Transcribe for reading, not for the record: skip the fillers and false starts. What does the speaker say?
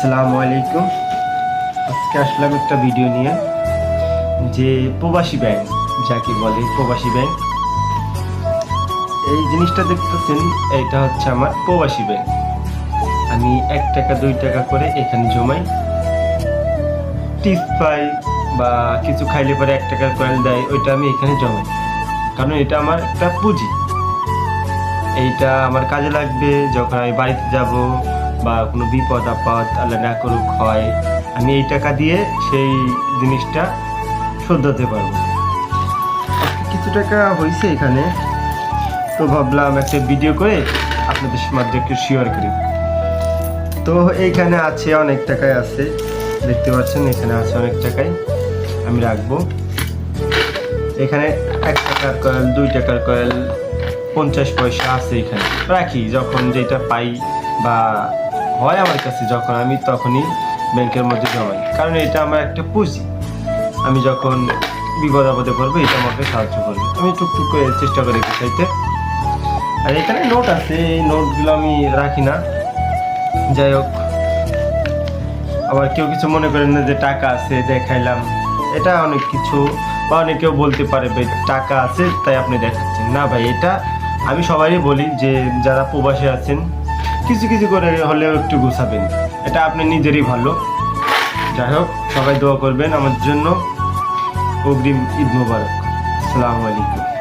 আসসালামু আলাইকুম। আজকে আসলাম একটা ভিডিও নিয়ে, যে প্রবাসী ব্যাংক যাকে বলে প্রবাসী ব্যাংক। এই জিনিসটা দেখতেছেন, এটা হচ্ছে আমার প্রবাসী ব্যাংক। আমি 1 টাকা 2 টাকা করে এখানে জমাই, টিপস পাই বা কিছু খাইলে পরে 1 টাকার কয়েন দেয়, ওইটা আমি এখানে জমাই। কারণ এটা আমার একটা পুঁজি, এইটা আমার কাজে লাগবে যখন আমি বাড়িতে যাব বা কোনো বিপদ আপদ আল্লাহ না করুক হয়, আমি এই টাকা দিয়ে সেই জিনিসটা শোধরাতে পারবো। আজকে কিছু টাকা হয়েছে এখানে, তো ভাবলাম একটা ভিডিও করে আপনাদের মাঝে একটু শেয়ার করি। তো এইখানে আছে অনেক টাকাই আছে, দেখতে পাচ্ছেন এখানে আছে অনেক টাকাই, আমি রাখবো। এখানে 1 টাকার কয়েল, 2 টাকার কয়েল, 50 পয়সা আছে এখানে রাখি। যখন যেটা পাই বা হয় আমার কাছে যখন, আমি তখনই ব্যাংকের মধ্যে জমাই, কারণ এটা আমার একটা পুঁজি। আমি যখন বিপদ আপদে পড়বো এটা আমাকে সাহায্য করবে, আমি টুকটুক করে চেষ্টা করি চাইতে। আর এখানে নোট আছে, এই নোটগুলো আমি রাখি না। যাই হোক, আবার কেউ কিছু মনে করেন না যে টাকা আছে দেখাইলাম, এটা অনেক কিছু, বা অনেকেও বলতে পারে ভাই টাকা আছে তাই আপনি দেখাচ্ছেন না। ভাই এটা আমি সবারই বলি যে যারা প্রবাসে আছেন কিছু কিছু করে হলেও একটু গুছাবেন, এটা আপনি নিজেরই ভালো। যাই হোক, সবাই দোয়া করবেন আমার জন্য। অগ্রিম ঈদ মোবারক। আসসালামু আলাইকুম।